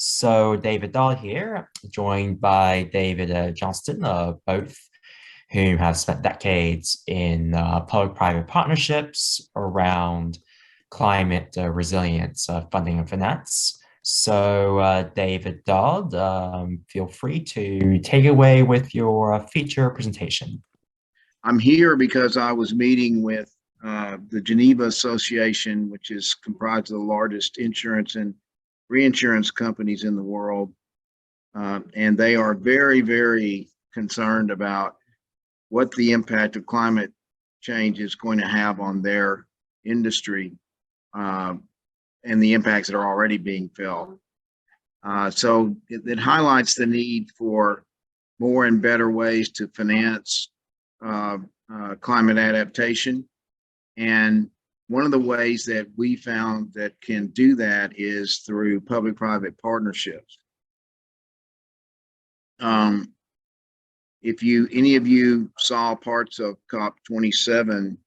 So David Dodd here, joined by David Johnston, both who have spent decades in public-private partnerships around climate resilience funding and finance. So David Dodd, feel free to take away with your feature presentation. I'm here because I was meeting with the Geneva Association, which is comprised of the largest insurance and reinsurance companies in the world. And they are very, very concerned about what the impact of climate change is going to have on their industry and the impacts that are already being felt. So it highlights the need for more and better ways to finance climate adaptation. And one of the ways that we found that can do that is through public-private partnerships. If any of you saw parts of COP27,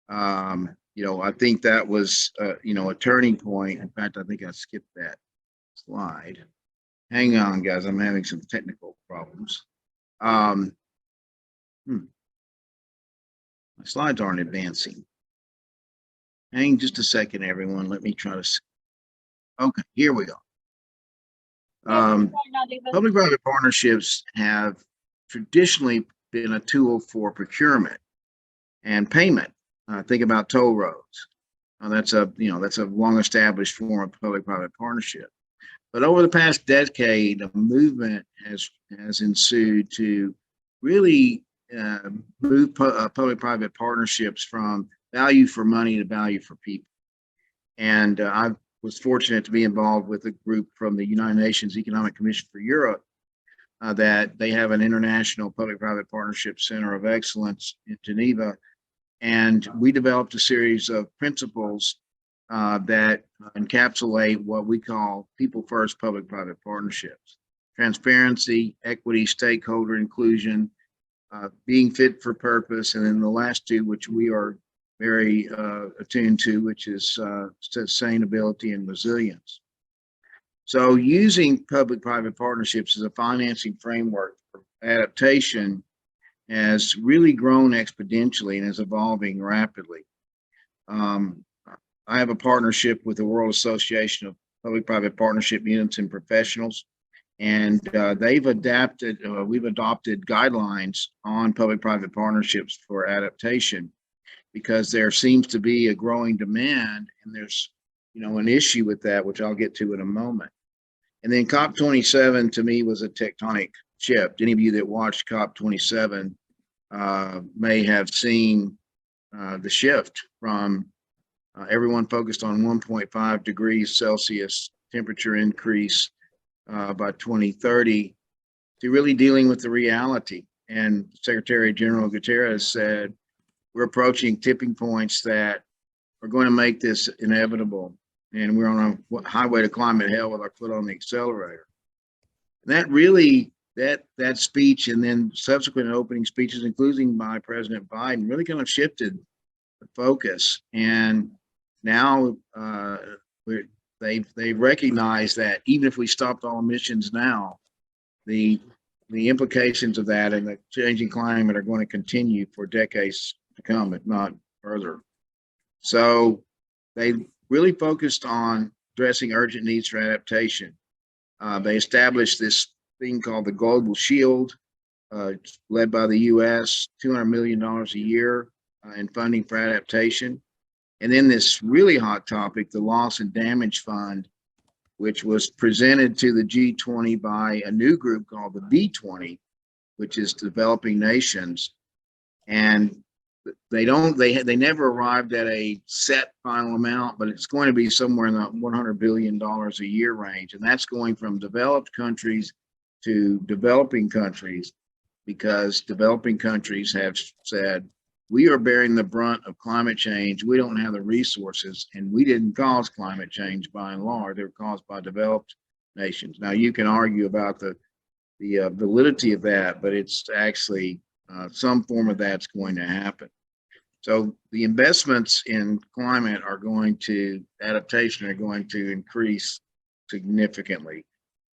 I think that was, a turning point. In fact, I think I skipped that slide. Hang on, guys, I'm having some technical problems. My slides aren't advancing. Hang just a second, everyone. Let me try to see. Okay, here we go. Public-private partnerships have traditionally been a tool for procurement and payment. Think about toll roads. That's a long-established form of public-private partnership. But over the past decade, a movement has ensued to really move public-private partnerships from value for money to value for people. And I was fortunate to be involved with a group from the United Nations Economic Commission for Europe that they have an international public-private partnership center of excellence in Geneva. And we developed a series of principles that encapsulate what we call people first public-private partnerships: transparency, equity, stakeholder inclusion, being fit for purpose, and then the last two, which we are very attuned to, which is sustainability and resilience. So using public-private partnerships as a financing framework for adaptation has really grown exponentially and is evolving rapidly. I have a partnership with the World Association of Public-Private Partnership Units and Professionals, and we've adopted guidelines on public-private partnerships for adaptation, because there seems to be a growing demand, and there's an issue with that, which I'll get to in a moment. And then COP27 to me was a tectonic shift. Any of you that watched COP27 may have seen the shift from everyone focused on 1.5 degrees Celsius temperature increase by 2030 to really dealing with the reality. And Secretary General Guterres said, we're approaching tipping points that are going to make this inevitable. And we're on a highway to climate hell with our foot on the accelerator. And that really, that speech and then subsequent opening speeches, including by President Biden, really kind of shifted the focus. And now they recognize that even if we stopped all emissions now, the implications of that and the changing climate are going to continue for decades to come, if not further. So they really focused on addressing urgent needs for adaptation. They established this thing called the Global Shield, led by the US, $200 million a year in funding for adaptation. And then this really hot topic, the Loss and Damage Fund, which was presented to the G20 by a new group called the B20, which is developing nations. And they never arrived at a set final amount, but it's going to be somewhere in the $100 billion a year range. And that's going from developed countries to developing countries, because developing countries have said, we are bearing the brunt of climate change. We don't have the resources, and we didn't cause climate change by and large. They were caused by developed nations. Now, you can argue about the validity of that, but it's actually some form of that's going to happen. So the investments in climate adaptation are going to increase significantly.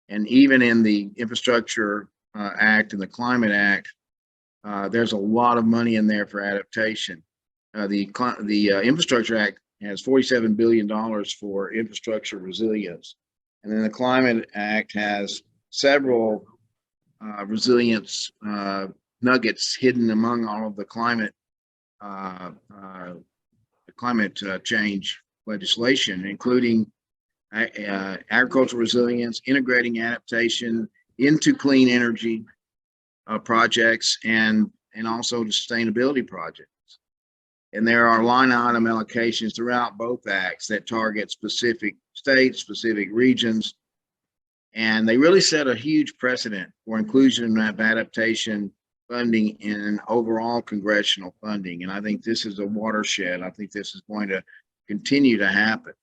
And even in the Infrastructure Act and the Climate Act, there's a lot of money in there for adaptation. The Infrastructure Act has $47 billion for infrastructure resilience. And then the Climate Act has several resilience nuggets hidden among all of the climate change legislation, including agricultural resilience, integrating adaptation into clean energy projects, and also sustainability projects. And there are line item allocations throughout both acts that target specific states, specific regions, and they really set a huge precedent for inclusion of adaptation funding in overall congressional funding. And I think this is a watershed. I think this is going to continue to happen.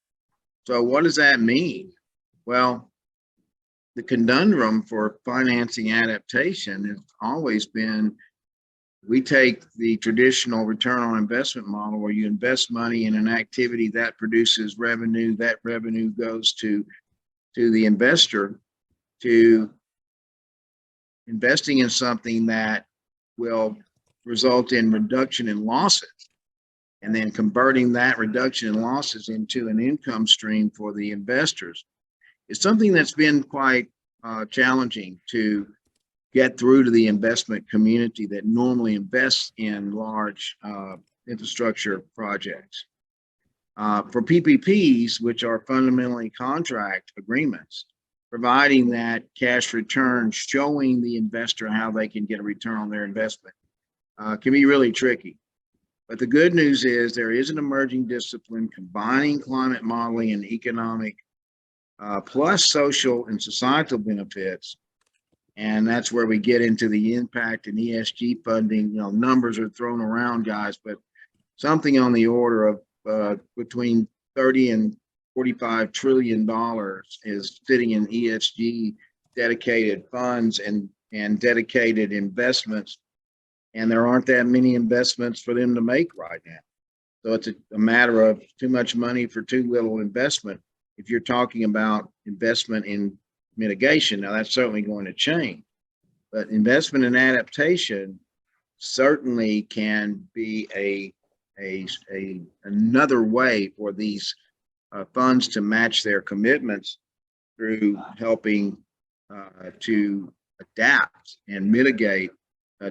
So what does that mean? Well, the conundrum for financing adaptation has always been, we take the traditional return on investment model where you invest money in an activity that produces revenue, that revenue goes to the investor, to investing in something that will result in reduction in losses, and then converting that reduction in losses into an income stream for the investors. It's something that's been quite challenging to get through to the investment community that normally invests in large infrastructure projects. For PPPs, which are fundamentally contract agreements, providing that cash return, showing the investor how they can get a return on their investment, can be really tricky. But the good news is there is an emerging discipline combining climate modeling and economic plus social and societal benefits. And that's where we get into the impact and ESG funding. You know, numbers are thrown around, guys, but something on the order of between 30 and $45 trillion is sitting in ESG dedicated funds and dedicated investments. And there aren't that many investments for them to make right now. So it's a matter of too much money for too little investment. If you're talking about investment in mitigation, now that's certainly going to change. But investment in adaptation certainly can be another way for these funds to match their commitments through helping to adapt and mitigate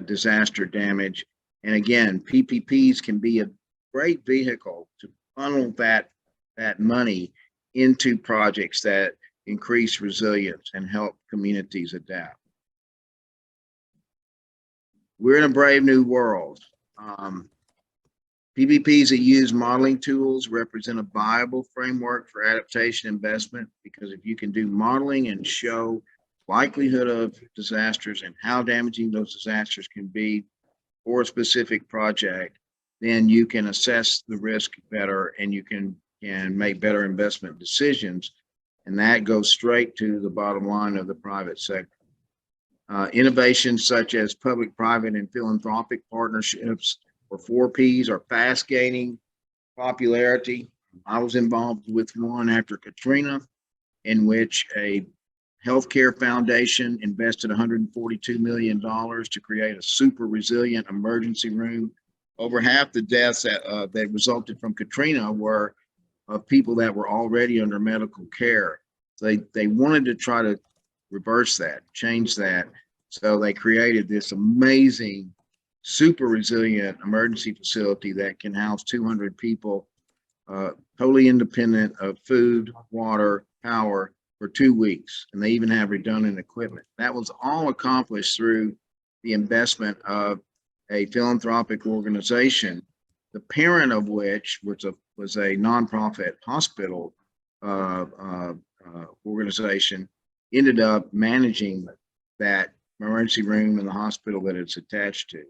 disaster damage. And again, PPPs can be a great vehicle to funnel that money into projects that increase resilience and help communities adapt. We're in a brave new world. PPPs that use modeling tools represent a viable framework for adaptation investment, because if you can do modeling and show likelihood of disasters and how damaging those disasters can be for a specific project, then you can assess the risk better and you can make better investment decisions. And that goes straight to the bottom line of the private sector. Innovations such as public, private, and philanthropic partnerships, or 4Ps, are fast gaining popularity. I was involved with one after Katrina, in which a healthcare foundation invested $142 million to create a super resilient emergency room. Over half the deaths that resulted from Katrina were of people that were already under medical care. So they wanted to try to reverse that, change that. So they created this amazing, super resilient emergency facility that can house 200 people, totally independent of food, water, power, for 2 weeks. And they even have redundant equipment. That was all accomplished through the investment of a philanthropic organization, the parent of which was a nonprofit hospital organization, ended up managing that emergency room in the hospital that it's attached to.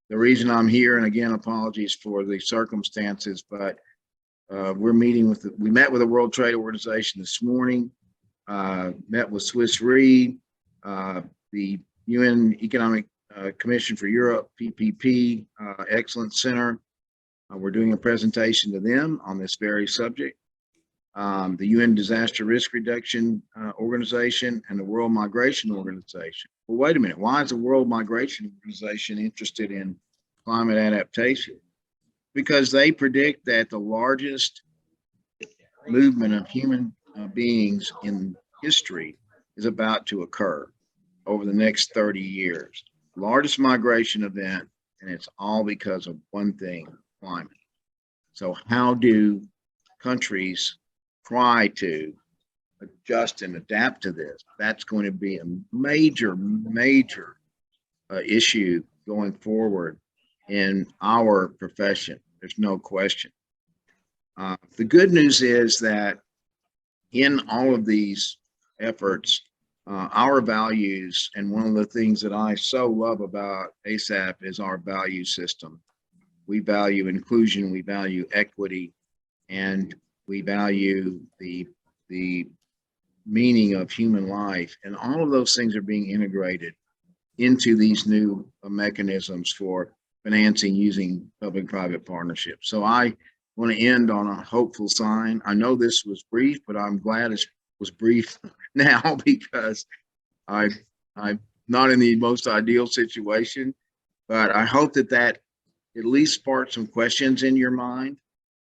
The reason I'm here, and again, apologies for the circumstances, but we met with the World Trade Organization this morning, met with Swiss Re, the UN Economic Commission for Europe, PPP, Excellence Center. We're doing a presentation to them on this very subject. the UN Disaster Risk Reduction Organization, and the World Migration Organization. Well, wait a minute. Why is the World Migration Organization interested in climate adaptation? Because they predict that the largest movement of human beings in history is about to occur over the next 30 years. Largest migration event, and it's all because of one thing, climate. So how do countries try to adjust and adapt to this? That's going to be a major issue going forward in our profession. There's no question. The good news is that in all of these efforts, our values, and one of the things that I so love about ASAP is our value system. We value inclusion, we value equity, and we value the meaning of human life. And all of those things are being integrated into these new mechanisms for financing using public-private partnerships. So I want to end on a hopeful sign. I know this was brief, but I'm glad it was brief now because I'm not in the most ideal situation, but I hope that that at least sparked some questions in your mind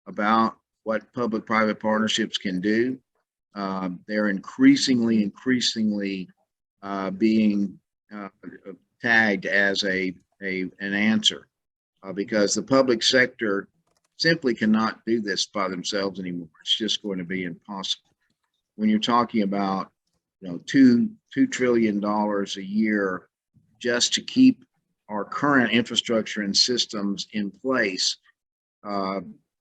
about what public-private partnerships can do. They're increasingly being tagged as an answer because the public sector simply cannot do this by themselves anymore. It's just going to be impossible. When you're talking about, $2 trillion a year just to keep our current infrastructure and systems in place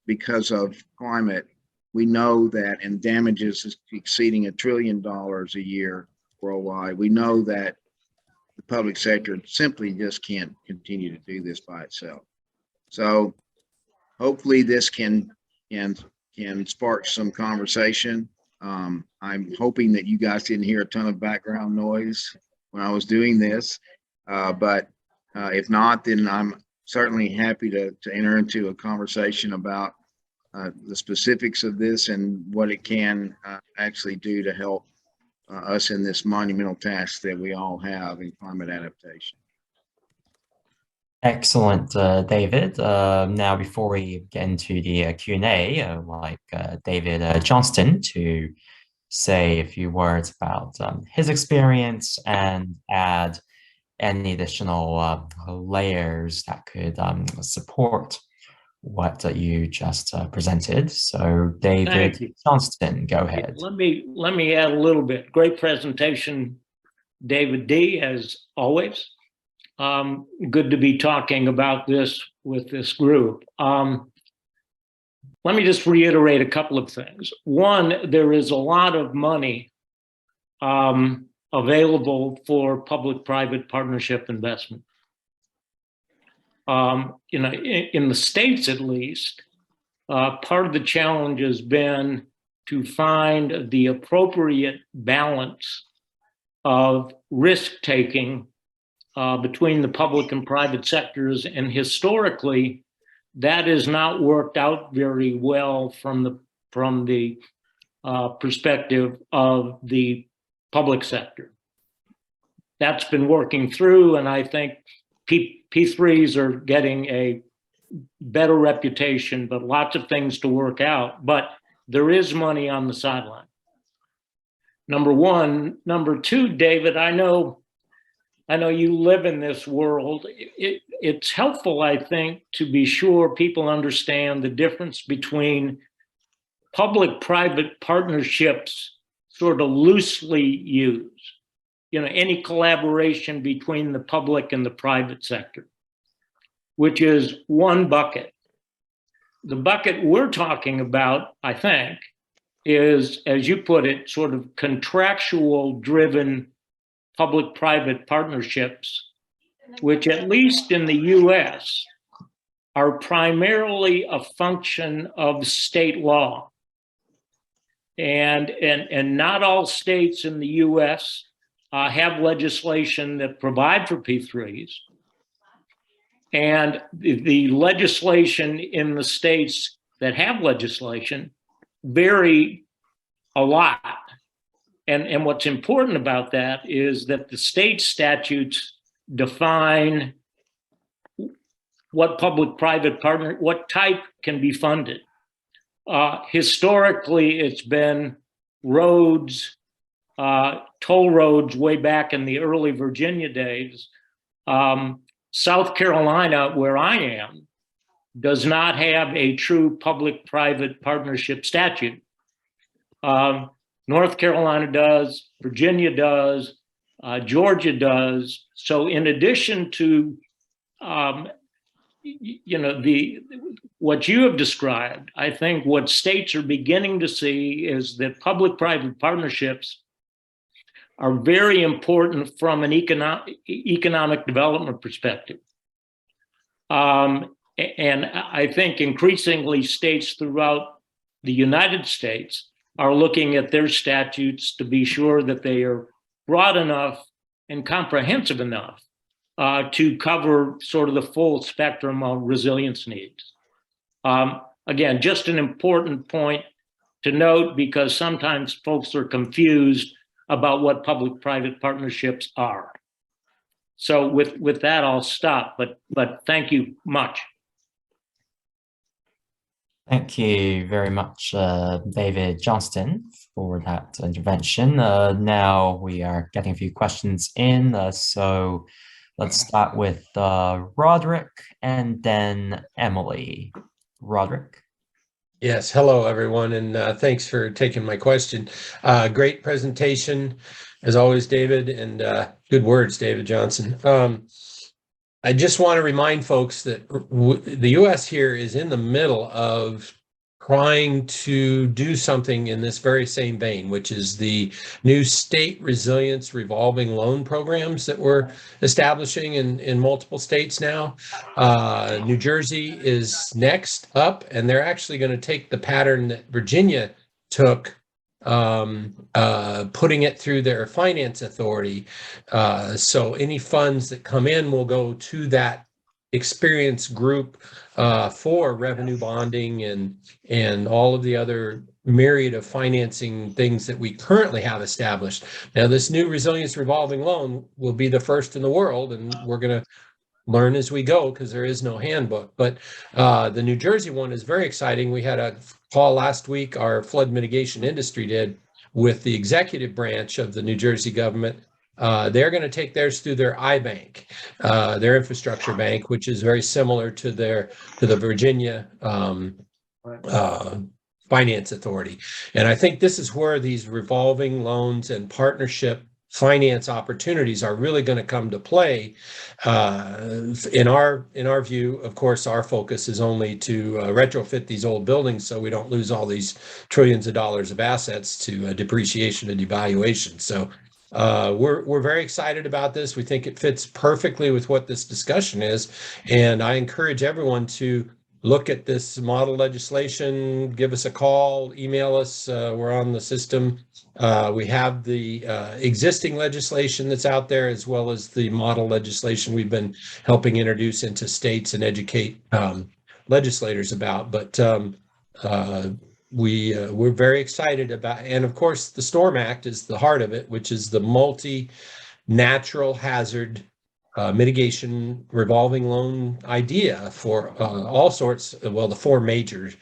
because of climate, we know that, and damages exceeding $1 trillion a year worldwide. We know that the public sector simply just can't continue to do this by itself. So hopefully this can spark some conversation. I'm hoping that you guys didn't hear a ton of background noise when I was doing this, but if not, then I'm certainly happy to enter into a conversation about the specifics of this and what it can actually do to help us in this monumental task that we all have in climate adaptation. Excellent, David. Now, before we get into the Q&A, I'd like David Johnston to say a few words about his experience and add any additional layers that could support what you just presented. So, David Johnston, go ahead. Let me add a little bit. Great presentation, David D, as always. Good to be talking about this with this group. Let me just reiterate a couple of things. One, there is a lot of money available for public-private partnership investment. In the States, at least, part of the challenge has been to find the appropriate balance of risk-taking between the public and private sectors, and historically, that has not worked out very well from the perspective of the public sector. That's been working through, and I think P3s are getting a better reputation, but lots of things to work out. But there is money on the sideline. Number one. Number two, David, I know you live in this world. It's helpful, I think, to be sure people understand the difference between public-private partnerships, sort of loosely used. Any collaboration between the public and the private sector, which is one bucket. The bucket we're talking about, I think, is, as you put it, sort of contractual-driven public-private partnerships, which at least in the US are primarily a function of state law. And not all states in the US have legislation that provide for P3s. And the legislation in the states that have legislation vary a lot. And what's important about that is that the state statutes define what public-private partner, what type can be funded. Historically, it's been roads, toll roads way back in the early Virginia days. South Carolina, where I am, does not have a true public-private partnership statute. North Carolina does, Virginia does, Georgia does. So in addition to, what you have described, I think what states are beginning to see is that public-private partnerships are very important from an economic development perspective. And I think increasingly states throughout the United States are looking at their statutes to be sure that they are broad enough and comprehensive enough to cover sort of the full spectrum of resilience needs. Again, just an important point to note, because sometimes folks are confused about what public-private partnerships are. So with that, I'll stop, but thank you much. Thank you very much, David Johnston, for that intervention. Now we are getting a few questions in, so let's start with Roderick and then Emily. Roderick. Yes, hello everyone, and thanks for taking my question. Great presentation, as always, David, and good words, David Johnson. I just want to remind folks that the U.S. here is in the middle of trying to do something in this very same vein, which is the new state resilience revolving loan programs that we're establishing in multiple states now. New Jersey is next up, and they're actually going to take the pattern that Virginia took, putting it through their finance authority. So any funds that come in will go to that experienced group for revenue bonding and all of the other myriad of financing things that we currently have established. Now, this new resilience revolving loan will be the first in the world, and we're going to learn as we go because there is no handbook. But the New Jersey one is very exciting. We had a call last week, our flood mitigation industry did, with the executive branch of the New Jersey government. They're going to take theirs through their iBank, their infrastructure bank, which is very similar to the Virginia Finance Authority. And I think this is where these revolving loans and partnership finance opportunities are really going to come to play. In our view, of course, our focus is only to retrofit these old buildings so we don't lose all these trillions of dollars of assets to depreciation and devaluation. So we're very excited about this. We think it fits perfectly with what this discussion is. And I encourage everyone to look at this model legislation, give us a call, email us. We're on the system. We have the existing legislation that's out there, as well as the model legislation we've been helping introduce into states and educate legislators about. But we're very excited about, and of course, the Storm Act is the heart of it, which is the multi-natural hazard mitigation revolving loan idea for all sorts, well, the four major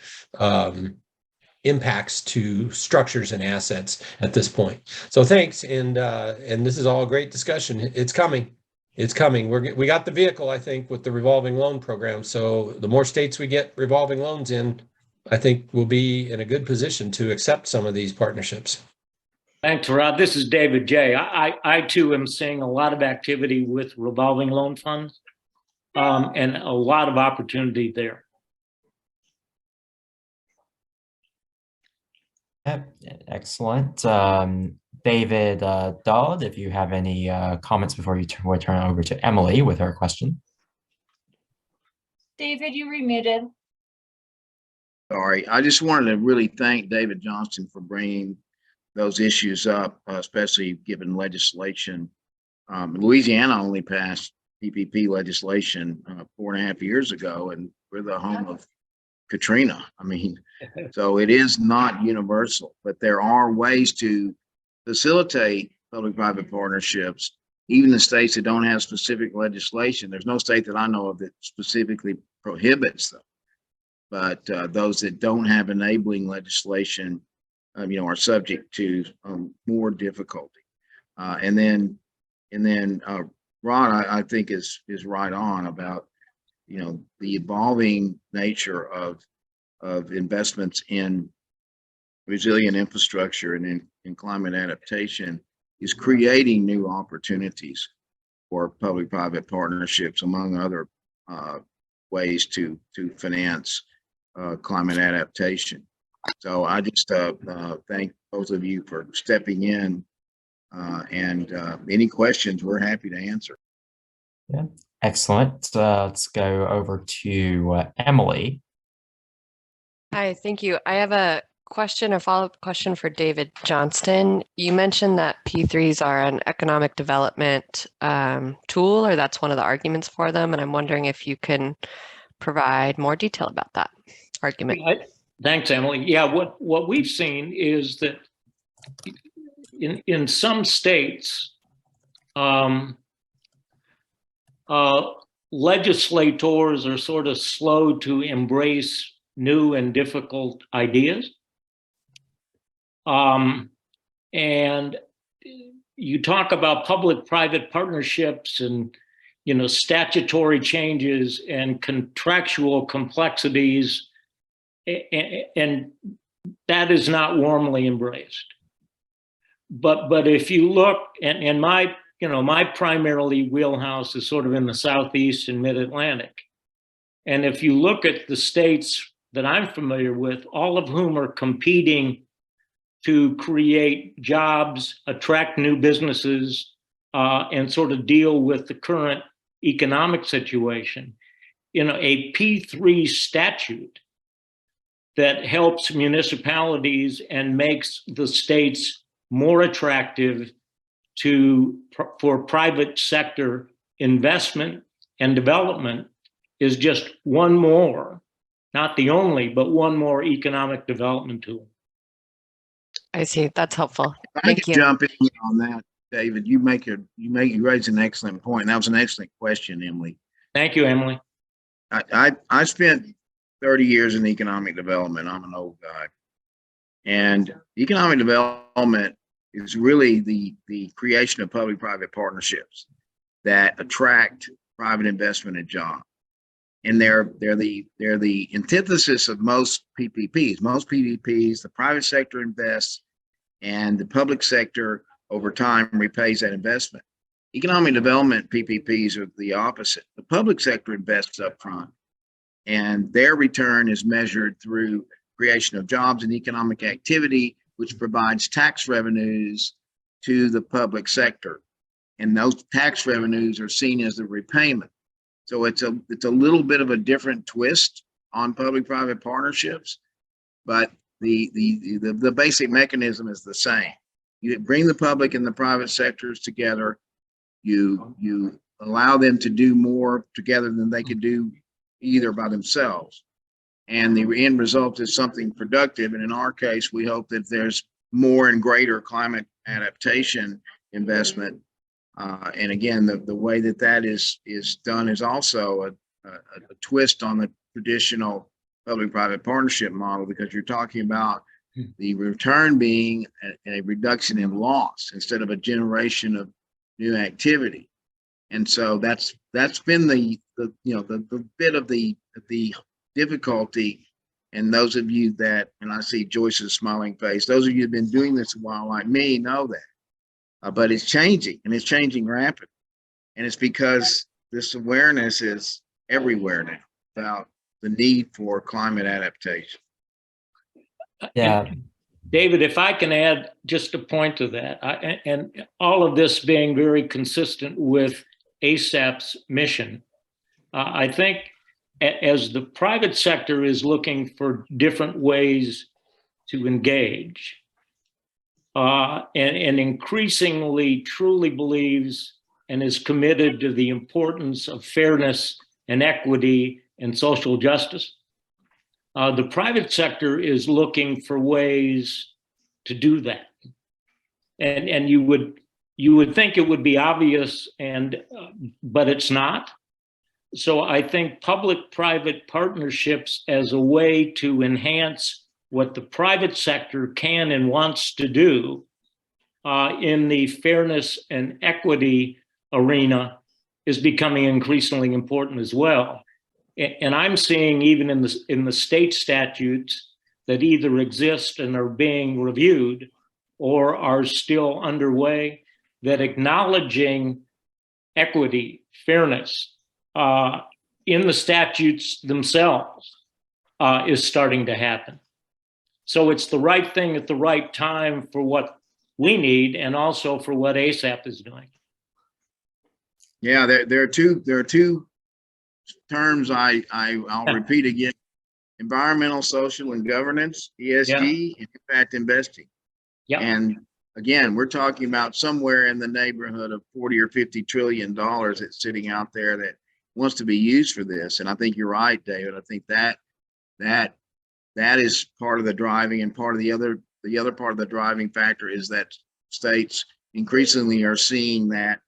impacts to structures and assets at this point. So thanks, and this is all a great discussion. It's coming. It's coming. We got the vehicle, I think, with the revolving loan program. So the more states we get revolving loans in, I think we'll be in a good position to accept some of these partnerships. Thanks, Rod. This is David J. I too am seeing a lot of activity with revolving loan funds and a lot of opportunity there. Excellent. David Dodd, if you have any comments before we turn it over to Emily with her question. David, you remuted. Sorry, I just wanted to really thank David Johnston for bringing those issues up, especially given legislation. Louisiana only passed PPP legislation 4.5 years ago, and we're the home of Katrina. I mean, so it is not universal, but there are ways to facilitate public-private partnerships, even in states that don't have specific legislation. There's no state that I know of that specifically prohibits them, but those that don't have enabling legislation, are subject to more difficulty. And then Rod, I think is right on about the evolving nature of investments in resilient infrastructure and in climate adaptation is creating new opportunities for public-private partnerships, among other ways to finance climate adaptation. So I just thank both of you for stepping in, and any questions we're happy to answer. Yeah, excellent. Let's go over to Emily. Hi, thank you. I have a follow-up question for David Johnston. You mentioned that P3s are an economic development tool, or that's one of the arguments for them. And I'm wondering if you can provide more detail about that argument. Thanks, Emily. Yeah, what we've seen is that in some states, legislators are sort of slow to embrace new and difficult ideas. And you talk about public-private partnerships and statutory changes and contractual complexities, and that is not warmly embraced. But if you look, and my primarily wheelhouse is sort of in the Southeast and Mid-Atlantic, and if you look at the states that I'm familiar with, all of whom are competing to create jobs, attract new businesses, and sort of deal with the current economic situation, a P3 statute that helps municipalities and makes the states more attractive for private sector investment and development is just one more, not the only, but one more economic development tool. I see. That's helpful. I can jump in on that, David. You raise an excellent point. That was an excellent question, Emily. Thank you, Emily. I spent 30 years in economic development. I'm an old guy. And economic development is really the creation of public-private partnerships that attract private investment and jobs. And they're the antithesis of most PPPs. Most PPPs, the private sector invests and the public sector over time repays that investment. Economic development PPPs are the opposite. The public sector invests up front and their return is measured through creation of jobs and economic activity, which provides tax revenues to the public sector. And those tax revenues are seen as the repayment. So it's a little bit of a different twist on public-private partnerships, but the basic mechanism is the same. You bring the public and the private sectors together. You allow them to do more together than they could do either by themselves. And the end result is something productive. And in our case, we hope that there's more and greater climate adaptation investment. And again, the way that is done is also a twist on the traditional public-private partnership model, because you're talking about the return being a reduction in loss instead of a generation of new activity. And so that's been the bit of the difficulty. And those of you that, and I see Joyce's smiling face, those of you who've been doing this a while like me know that. But it's changing, and it's changing rapidly. And it's because this awareness is everywhere now about the need for climate adaptation. Yeah. And David, if I can add just a point to that, and all of this being very consistent with ASAP's mission, I think as the private sector is looking for different ways to engage, and increasingly truly believes and is committed to the importance of fairness and equity and social justice, The private sector is looking for ways to do that. And you would think it would be obvious, but it's not. So I think public-private partnerships as a way to enhance what the private sector can and wants to do in the fairness and equity arena is becoming increasingly important as well. And I'm seeing even in the state statutes that either exist and are being reviewed or are still underway, that acknowledging equity, fairness in the statutes themselves is starting to happen. So it's the right thing at the right time for what we need and also for what ASAP is doing. Yeah, there are two terms I'll repeat again: environmental, social, and governance, ESG, and impact investing. Yeah. And again, we're talking about somewhere in the neighborhood of 40 or 50 trillion dollars that's sitting out there that wants to be used for this. And I think you're right, David. I think that is part of the driving, and part of the other part of the driving factor is that states increasingly are seeing that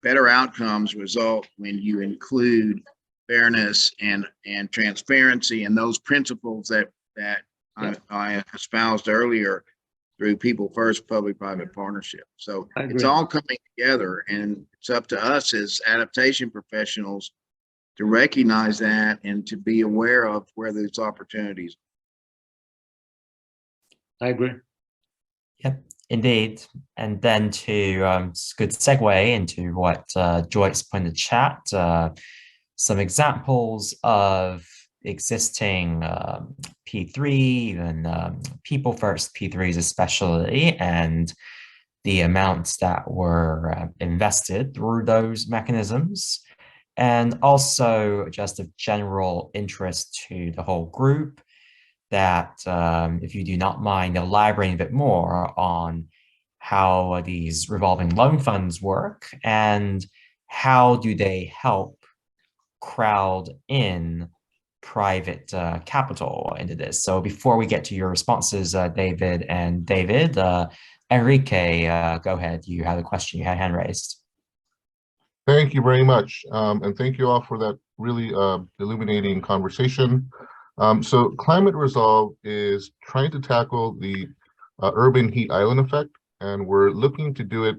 better outcomes result when you include fairness and transparency and those principles that I espoused earlier through people first, public-private partnership. So it's all coming together, and it's up to us as adaptation professionals to recognize that and to be aware of where those opportunities. I agree. Yep, indeed. And then to it's a good segue into what Joyce put in the chat, some examples of existing P3 and people first P3s especially, and the amounts that were invested through those mechanisms, and also just of general interest to the whole group, that if you do not mind elaborating a bit more on how these revolving loan funds work and how do they help crowd in private capital into this. So before we get to your responses, David and David, Enrique, go ahead. You had a question, you had a hand raised. Thank you very much. And thank you all for that really illuminating conversation. So Climate Resolve is trying to tackle the urban heat island effect, and we're looking to do it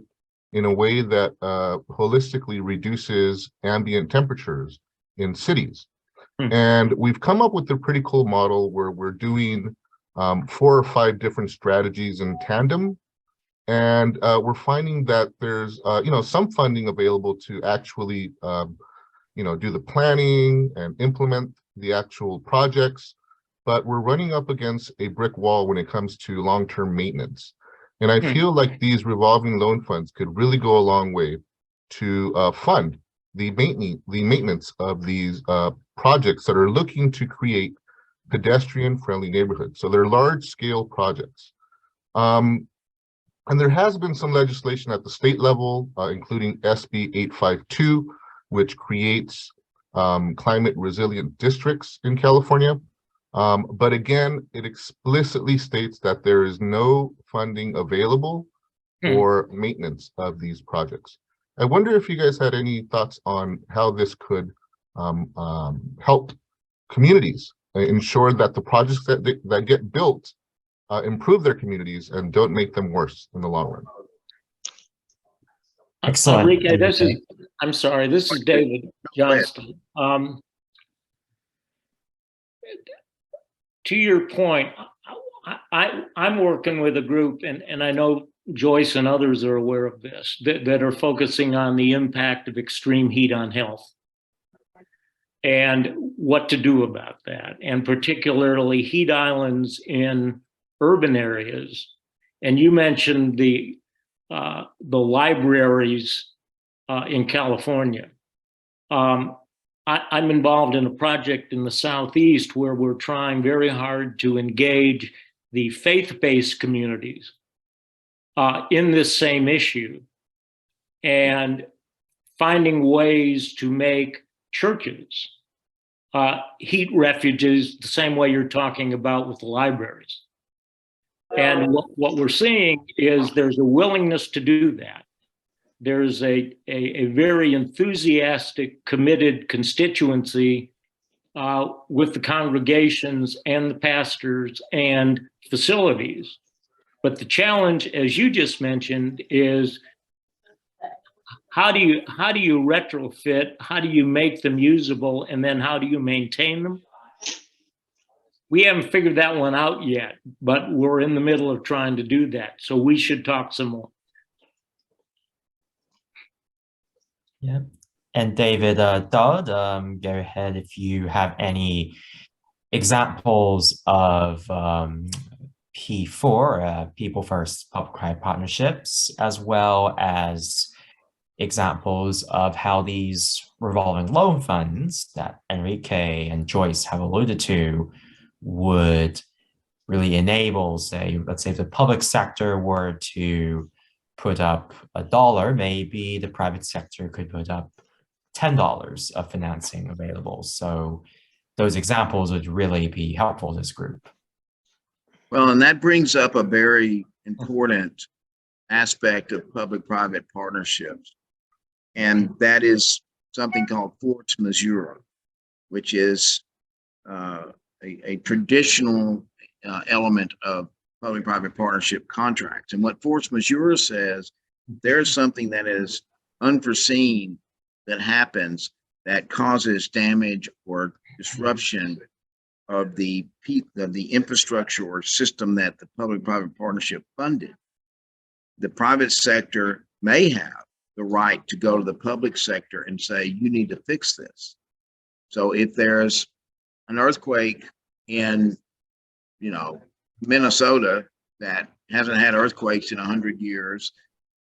in a way that holistically reduces ambient temperatures in cities. And we've come up with a pretty cool model where we're doing 4 or 5 different strategies in tandem. And we're finding that there's some funding available to actually do the planning and implement the actual projects, but we're running up against a brick wall when it comes to long-term maintenance. And I feel like these revolving loan funds could really go a long way to fund the maintenance of these projects that are looking to create pedestrian-friendly neighborhoods. So they're large-scale projects. And there has been some legislation at the state level, including SB 852, which creates climate resilient districts in California. But again, it explicitly states that there is no funding available for maintenance of these projects. I wonder if you guys had any thoughts on how this could help communities ensure that the projects that get built improve their communities and don't make them worse in the long run. Excellent. Enrique, this is David Johnston. To your point, I'm working with a group, and I know Joyce and others are aware of this, that are focusing on the impact of extreme heat on health and what to do about that, and particularly heat islands in urban areas. And you mentioned the libraries in California. I'm involved in a project in the Southeast where we're trying very hard to engage the faith-based communities in this same issue, and finding ways to make churches heat refuges the same way you're talking about with the libraries. And what we're seeing is there's a willingness to do that. There's a very enthusiastic, committed constituency with the congregations and the pastors and facilities. But the challenge, as you just mentioned, is how do you retrofit? How do you make them usable? And then how do you maintain them? We haven't figured that one out yet, but we're in the middle of trying to do that. So we should talk some more. Yeah. And David Dodd, go ahead if you have any examples of P4, People First Public-Private Partnerships, as well as examples of how these revolving loan funds that Enrique and Joyce have alluded to would really enable, say, let's say if the public sector were to put up $1, maybe the private sector could put up $10 of financing available. So those examples would really be helpful to this group. Well, and that brings up a very important aspect of public-private partnerships. And that is something called force majeure, which is a traditional element of public-private partnership contracts. And what force majeure says, there's something that is unforeseen that happens that causes damage or disruption of the infrastructure or system that the public-private partnership funded. The private sector may have the right to go to the public sector and say, you need to fix this. So if there's an earthquake in, Minnesota that hasn't had earthquakes in 100 years,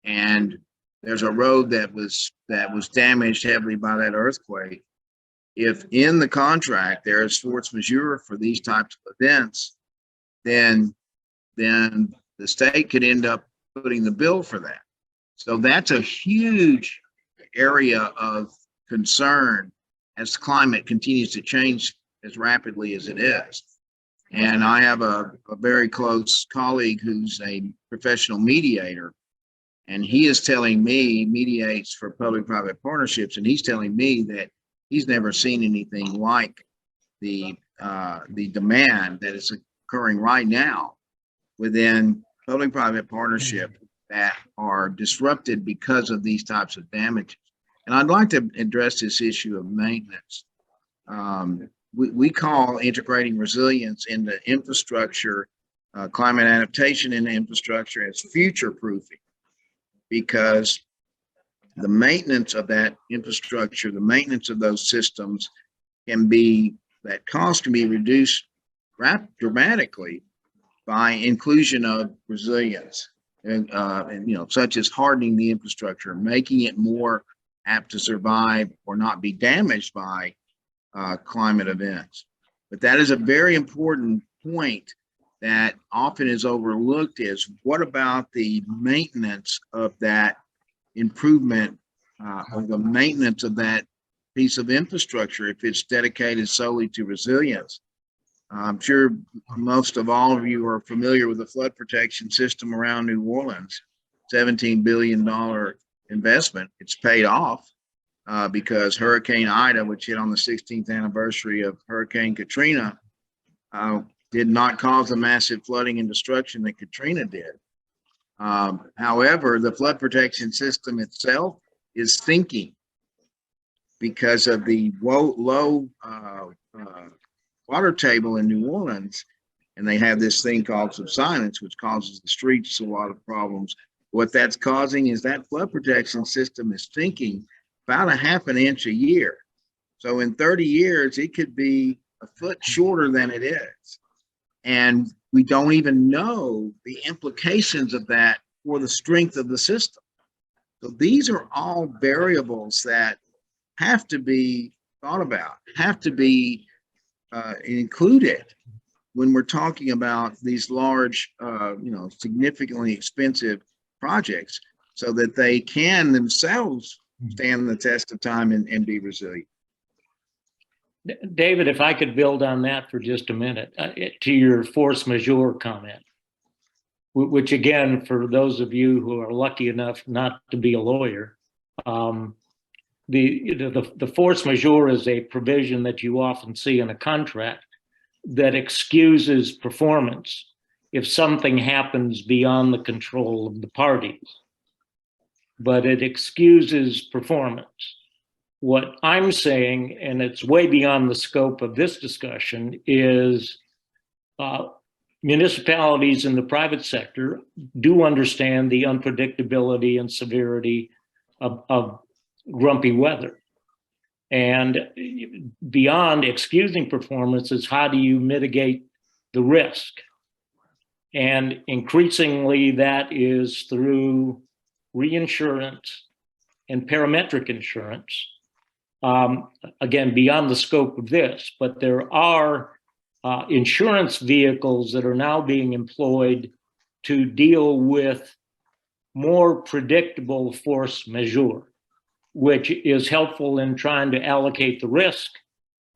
and there's a road that was damaged heavily by that earthquake, if in the contract there is force majeure for these types of events, then the state could end up putting the bill for that. So that's a huge area of concern as climate continues to change as rapidly as it is. And I have a very close colleague who's a professional mediator, and he is telling me, mediates for public-private partnerships, and he's telling me that he's never seen anything like the demand that is occurring right now within public-private partnership that are disrupted because of these types of damages. And I'd like to address this issue of maintenance. We call integrating resilience into infrastructure, climate adaptation into infrastructure as future proofing, because the maintenance of that infrastructure, the maintenance of those systems that cost can be reduced dramatically by inclusion of resilience and such as hardening the infrastructure, making it more apt to survive or not be damaged by climate events. But that is a very important point that often is overlooked, is what about the maintenance of that improvement, or the maintenance of that piece of infrastructure if it's dedicated solely to resilience. I'm sure most of all of you are familiar with the flood protection system around New Orleans, $17 billion investment. It's paid off because Hurricane Ida, which hit on the 16th anniversary of Hurricane Katrina, did not cause the massive flooding and destruction that Katrina did. However, the flood protection system itself is sinking because of the low water table in New Orleans, and they have this thing called subsidence, which causes the streets a lot of problems. What that's causing is that flood protection system is sinking about 1/2 inch a year. So in 30 years, it could be a foot shorter than it is. And we don't even know the implications of that for the strength of the system. So these are all variables that have to be thought about, have to be included when we're talking about these large, significantly expensive projects, so that they can themselves stand the test of time and be resilient. David, if I could build on that for just a minute, to your force majeure comment, which again, for those of you who are lucky enough not to be a lawyer, the force majeure is a provision that you often see in a contract that excuses performance if something happens beyond the control of the parties, but it excuses performance. What I'm saying, and it's way beyond the scope of this discussion, is municipalities in the private sector do understand the unpredictability and severity of grumpy weather. And beyond excusing performance is how do you mitigate the risk? And increasingly that is through reinsurance and parametric insurance. Again, beyond the scope of this, but there are insurance vehicles that are now being employed to deal with more predictable force majeure, which is helpful in trying to allocate the risk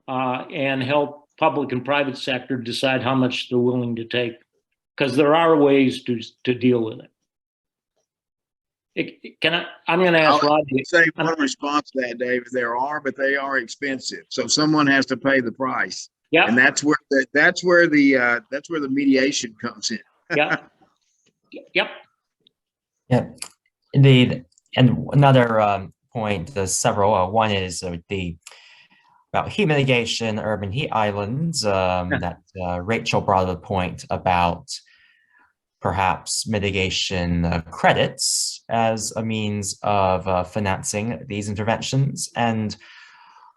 and help public and private sector decide how much they're willing to take, because there are ways to deal with it. I'm going to ask Rodney. Say one response to that, David. There are, but they are expensive. So someone has to pay the price. Yeah, and that's where the mediation comes in. yeah, yep. Yeah, indeed. And another point, there's several. One is about heat mitigation, urban heat islands. That Rachel brought up a point about perhaps mitigation credits as a means of financing these interventions. And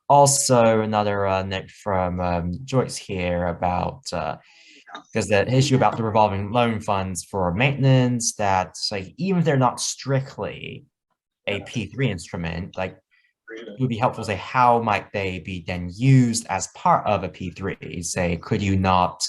also another note from Joyce here about, because the issue about the revolving loan funds for maintenance, that like even if they're not strictly a P3 instrument, like it would be helpful to say how might they be then used as part of a P3? Say, could you not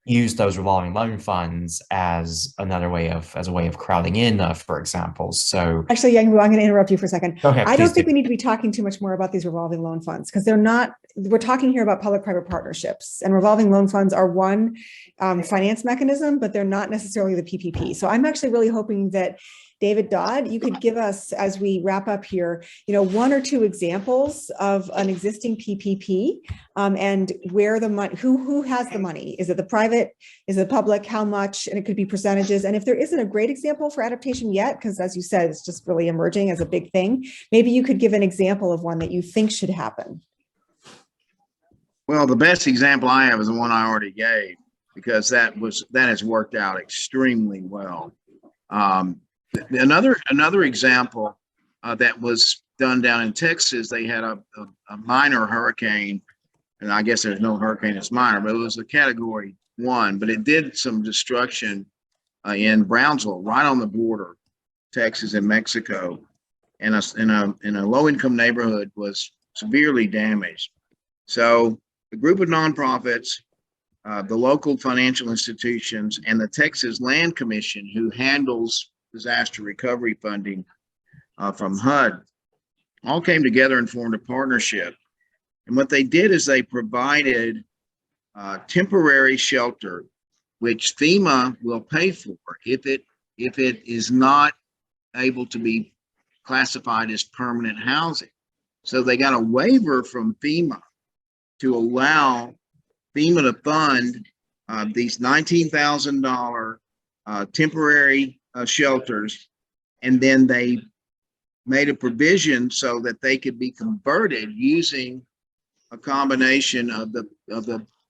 use those revolving loan funds as another way of crowding in, for example? So actually, Yang, I'm going to interrupt you for a second. Okay, I don't think do. we need to be talking too much more about these revolving loan funds because they're not. We're talking here about public-private partnerships, and revolving loan funds are one finance mechanism, but they're not necessarily the PPP. So I'm actually really hoping that David Dodd, you could give us, as we wrap up here, one or two examples of an existing PPP and where the money, who has the money? Is it the private? Is it public? How much? And it could be percentages. And if there isn't a great example for adaptation yet, because as you said, it's just really emerging as a big thing, maybe you could give an example of one that you think should happen. Well, the best example I have is the one I already gave, because that has worked out extremely well. Another example that was done down in Texas, they had a minor hurricane, and I guess there's no hurricane that's minor, but it was a category 1, but it did some destruction in Brownsville, right on the border, Texas and Mexico, and in a low-income neighborhood was severely damaged. So the group of nonprofits, the local financial institutions, and the Texas Land Commission, who handles disaster recovery funding from HUD, all came together and formed a partnership. And what they did is they provided temporary shelter, which FEMA will pay for if it is not able to be classified as permanent housing. So they got a waiver from FEMA to allow FEMA to fund these $19,000 temporary shelters, and then they made a provision so that they could be converted using a combination of the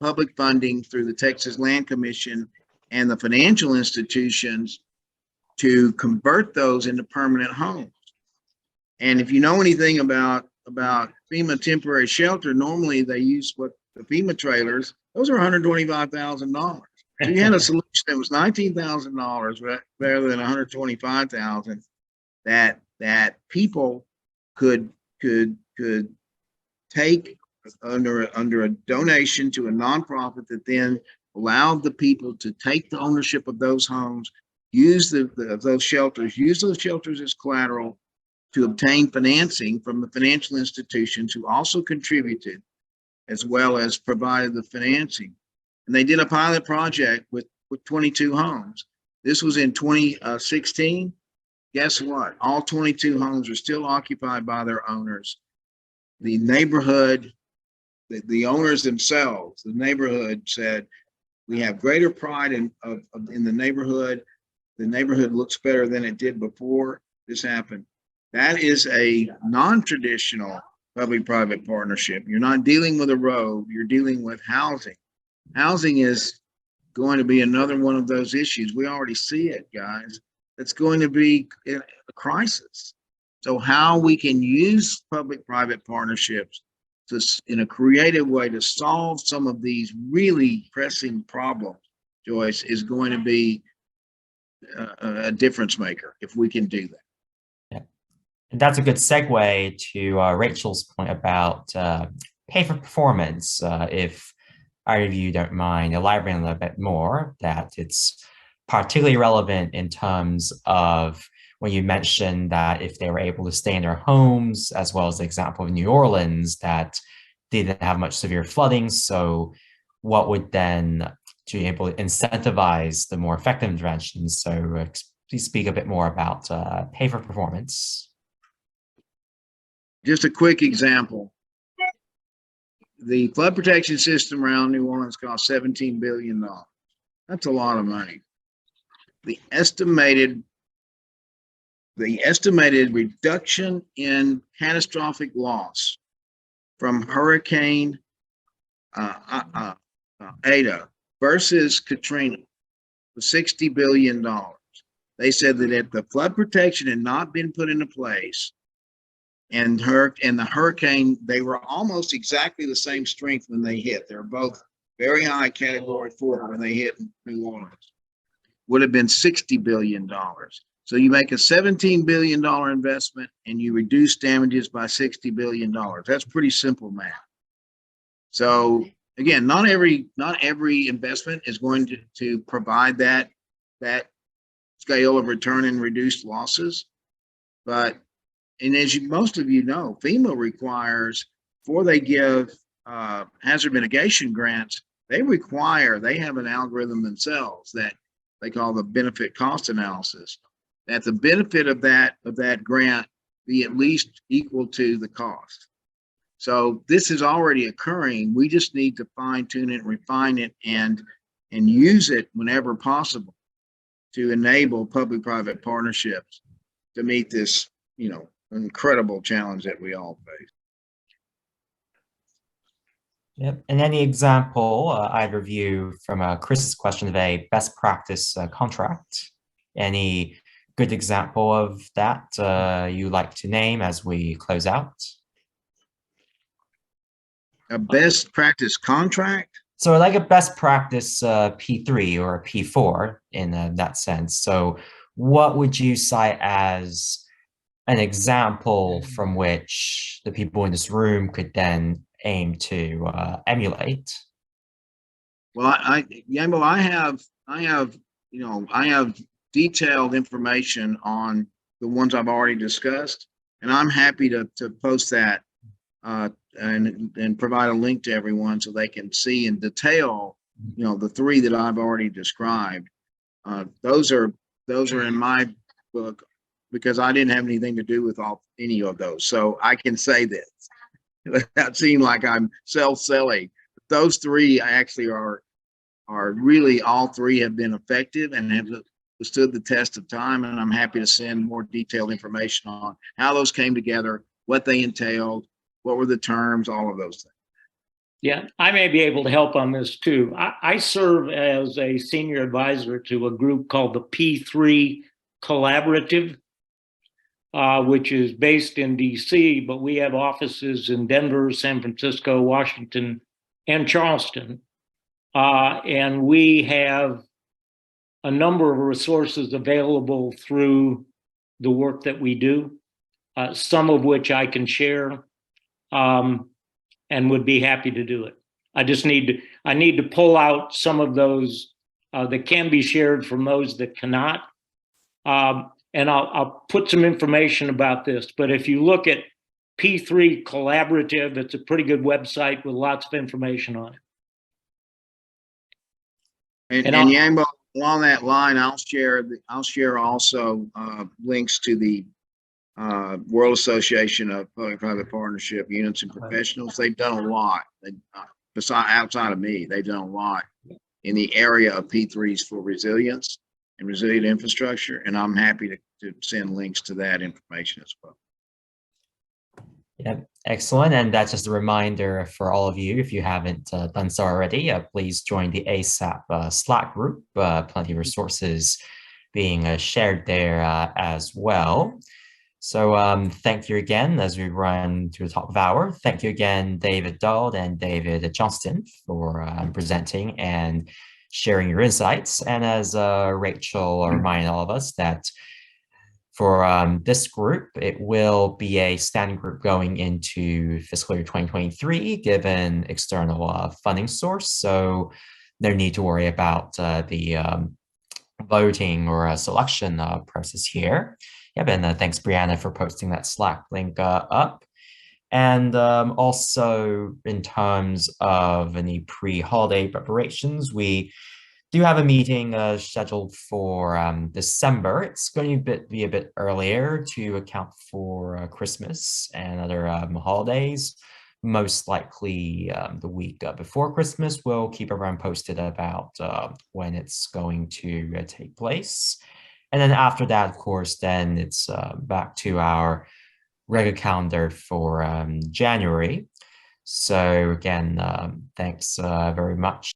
public funding through the Texas Land Commission and the financial institutions to convert those into permanent homes. And if you know anything about FEMA temporary shelter, normally they use what the FEMA trailers, those are $125,000. So you had a solution that was $19,000 rather than $125,000 that people could take under a donation to a nonprofit that then allowed the people to take the ownership of those homes, use those shelters as collateral to obtain financing from the financial institutions who also contributed as well as provided the financing. And they did a pilot project with 22 homes. This was in 2016. Guess what? All 22 homes are still occupied by their owners. The neighborhood, the owners themselves, the neighborhood said, we have greater pride in the neighborhood. The neighborhood looks better than it did before this happened. That is a non-traditional public-private partnership. You're not dealing with a road, you're dealing with housing. Housing is going to be another one of those issues. We already see it, guys. It's going to be a crisis. So how we can use public-private partnerships to, in a creative way, to solve some of these really pressing problems, Joyce, is going to be a difference maker if we can do that. Yeah. And that's a good segue to Rachel's point about pay for performance. If either of you don't mind elaborating a little bit more, that it's particularly relevant in terms of when you mentioned that if they were able to stay in their homes, as well as the example of New Orleans, that they didn't have much severe flooding. So what would then to be able to incentivize the more effective interventions? So please speak a bit more about pay for performance. Just a quick example. The flood protection system around New Orleans cost $17 billion. That's a lot of money. The estimated reduction in catastrophic loss from Hurricane Ada versus Katrina was $60 billion. They said that if the flood protection had not been put into place and the hurricane, they were almost exactly the same strength when they hit. They were both very high category 4 when they hit New Orleans. Would have been $60 billion. So you make a $17 billion investment and you reduce damages by $60 billion. That's pretty simple math. So again, not every investment is going to provide that scale of return and reduced losses. But, and as most of you know, FEMA requires, before they give hazard mitigation grants, they have an algorithm themselves that they call the benefit cost analysis, that the benefit of that grant be at least equal to the cost. So this is already occurring. We just need to fine tune it, refine it, and use it whenever possible to enable public-private partnerships to meet this, incredible challenge that we all face. Yep. And any example, either of you, from Chris's question of a best practice contract, any good example of that you like to name as we close out? A best practice contract? So like a best practice P3 or P4 in that sense. So what would you cite as an example from which the people in this room could then aim to emulate? Well, I have detailed information on the ones I've already discussed, and I'm happy to post that and provide a link to everyone so they can see in detail, the 3 that I've already described. Those are in my book because I didn't have anything to do with any of those. So I can say this. That seemed like I'm self-selling. Those 3 actually are really, all 3 have been effective and have stood the test of time. And I'm happy to send more detailed information on how those came together, what they entailed, what were the terms, all of those things. Yeah, I may be able to help on this too. I serve as a senior advisor to a group called the P3 Collaborative, which is based in DC, but we have offices in Denver, San Francisco, Washington, and Charleston. And we have a number of resources available through the work that we do, some of which I can share and would be happy to do it. I need to pull out some of those that can be shared from those that cannot. And I'll put some information about this, but if you look at P3 Collaborative. It's a pretty good website with lots of information on it. And I'll- Yambo, along that line, I'll share also links to the World Association of Public-Private Partnership Units and Professionals. They've done a lot. Besides outside of me, they've done a lot in the area of P3s for resilience and resilient infrastructure. And I'm happy to send links to that information as well. Yeah, excellent. And that's just a reminder for all of you, if you haven't done so already, please join the ASAP Slack group. Plenty of resources being shared there as well. So thank you again as we run to the top of the hour. Thank you again, David Dodd and David Johnston, for presenting and sharing your insights. And as Rachel reminded all of us that for this group, it will be a standing group going into fiscal year 2023, given external funding source. So no need to worry about the voting or selection process here. Yeah, and thanks, Brianna, for posting that Slack link up. And also in terms of any pre-holiday preparations, we do have a meeting scheduled for December. It's going to be a bit earlier to account for Christmas and other holidays. Most likely the week before Christmas. We'll keep everyone posted about when it's going to take place. And then after that, of course, then it's back to our regular calendar for January. So again, thanks very much.